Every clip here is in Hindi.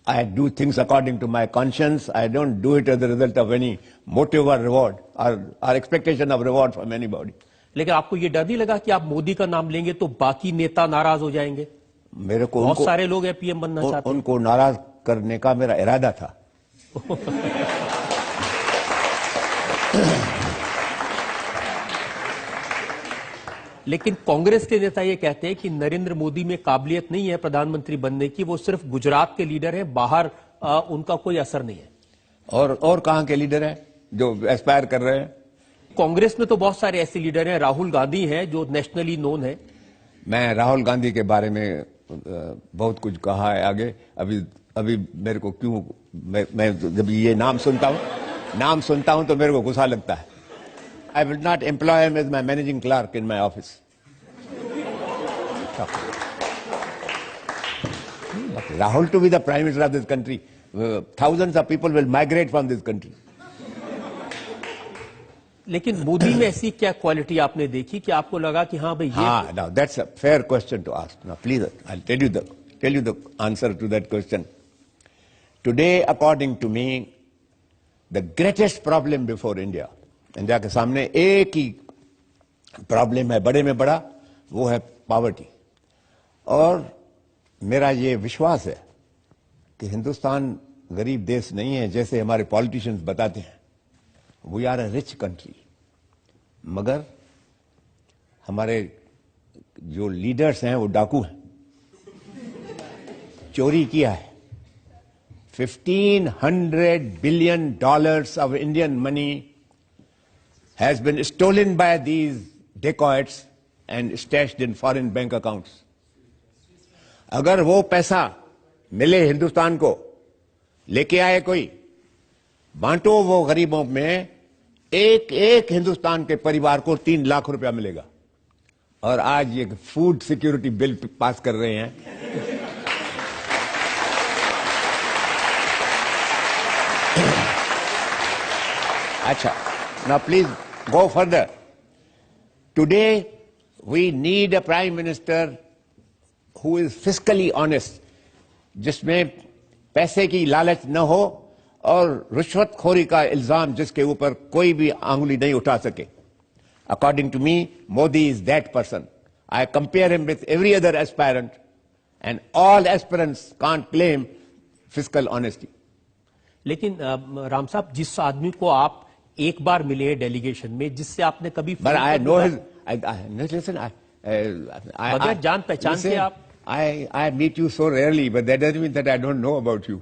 I do things according to my conscience. I don't do it as a result of any motive or reward or expectation of reward from anybody. लेकिन आपको ये डर नहीं लगा कि आप मोदी का नाम लेंगे तो बाकी नेता नाराज हो जाएंगे? मेरे को बहुत सारे लोग पीएम बनना चाहते हैं। उनको नाराज करने का मेरा इरादा था। लेकिन कांग्रेस के नेता ये कहते हैं कि नरेंद्र मोदी में काबिलियत नहीं है प्रधानमंत्री बनने की, वो सिर्फ गुजरात के लीडर हैं, बाहर उनका कोई असर नहीं है। और कहां के लीडर हैं जो एस्पायर कर रहे हैं? कांग्रेस में तो बहुत सारे ऐसे लीडर हैं, राहुल गांधी हैं जो नेशनली नोन है। मैं राहुल गांधी के बारे में बहुत कुछ कहा है आगे। अभी मेरे को क्यों, मैं जब ये नाम सुनता हूं तो मेरे को गुस्सा लगता है। I will not employ him as my managing clerk in my office. Rahul to be the Prime Minister of this country, thousands of people will migrate from this country. लेकिन मोदी में ऐसी क्या क्वालिटी आपने देखी कि आपको लगा कि हाँ भाई ये? Now that's a fair question to ask. Now please, I'll tell you the answer to that question. Today, according to me, the greatest problem before India, India के सामने एक ही प्रॉब्लम है, बड़े में बड़ा, वो है पॉवर्टी। और मेरा ये विश्वास है कि हिंदुस्तान गरीब देश नहीं है जैसे हमारे पॉलिटिशियंस बताते हैं। We are a rich country, मगर हमारे जो लीडर्स हैं वो डाकू हैं। चोरी किया है। $1,500 billion of Indian money has been stolen by these dacoits and stashed in foreign bank accounts. अगर वो पैसा मिले हिंदुस्तान को, लेके आए कोई, बांटो वो गरीबों में, एक हिंदुस्तान के परिवार को 3 लाख रुपया मिलेगा। और आज ये फूड सिक्योरिटी बिल पास कर रहे हैं। अच्छा, now please go further. Today, we need a prime minister who is fiscally honest, जिसमें पैसे की लालच न हो और रिश्वतखोरी का इल्जाम जिसके ऊपर कोई भी आंगुली नहीं उठा सके। According to me, Modi is that person. I compare him with every other aspirant, and all aspirants can't claim fiscal honesty. लेकिन राम साहब, जिस आदमी को आप एक बार मिले डेलीगेशन में, जिससे आपने कभी But I know his. Listen, बगैर जान पहचान के आप, I meet you so rarely, but that doesn't mean that I don't know about you.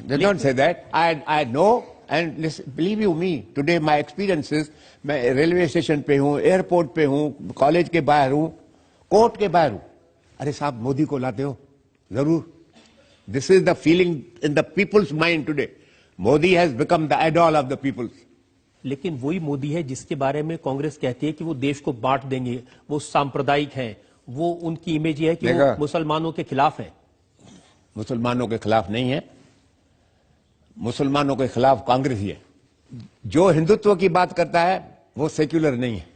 Don't say that. I know, and listen, believe you me, today my experiences, मैं रेलवे स्टेशन पे हूँ, एयरपोर्ट पे हूँ, कॉलेज के बाहर हूँ, कोर्ट के बाहर हूँ। अरे साहब, मोदी को लाते हो जरूर। This is the feeling in the people's mind today. Modi has become the idol of the people. लेकिन वही मोदी है जिसके बारे में कांग्रेस कहती है कि वो देश को बांट देंगे, वो सांप्रदायिक हैं, वो उनकी इमेज है कि वो मुसलमानों के खिलाफ है। मुसलमानों के खिलाफ नहीं है, मुसलमानों के खिलाफ कांग्रेस ही है। जो हिंदुत्व की बात करता है वो सेक्युलर नहीं है।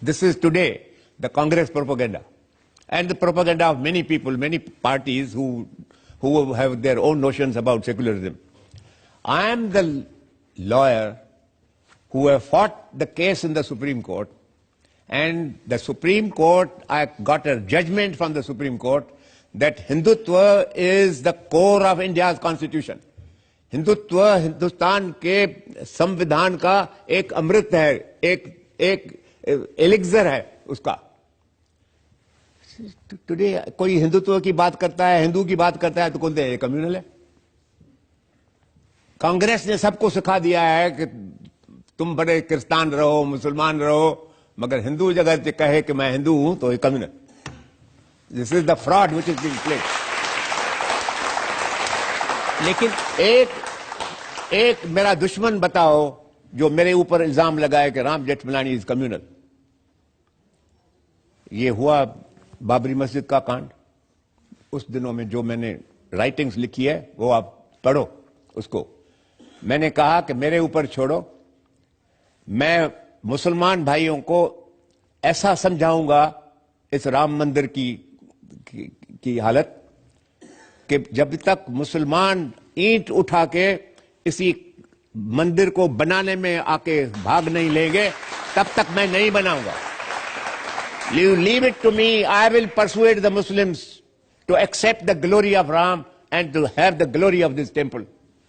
This is today the Congress propaganda and the propaganda of many people, many parties who have their own notions about secularism. I am the lawyer who have fought the case in the Supreme Court, and the Supreme Court, I got a judgment from the Supreme Court that Hindutva is the core of India's constitution. Hindutva Hindustan के संविधान का एक अमृत है, एक एलिक्सर है उसका। टुडे कोई हिंदुत्व की बात करता है, हिंदू की बात करता है तो बोलते हैं कम्युनल है। कांग्रेस ने सबको सिखा दिया है कि तुम बड़े क्रिस्तान रहो, मुसलमान रहो, मगर हिंदू जगह कहे कि मैं हिंदू हूं तो ये communal. This is the fraud which is being played. लेकिन एक मेरा दुश्मन बताओ जो मेरे ऊपर इल्जाम लगाए कि राम जेठमलानी इज कम्युनल। ये हुआ बाबरी मस्जिद का कांड। उस दिनों में जो मैंने राइटिंग्स लिखी है वो आप पढ़ो उसको। मैंने कहा कि मेरे ऊपर छोड़ो, मैं मुसलमान भाइयों को ऐसा समझाऊंगा इस राम मंदिर की की हालत कि जब तक मुसलमान ईंट उठा के इसी मंदिर को बनाने में आके भाग नहीं लेंगे, तब तक मैं नहीं बनाऊंगा. You leave it to me. I will persuade the Muslims to accept the glory of Ram and to have the glory of this temple.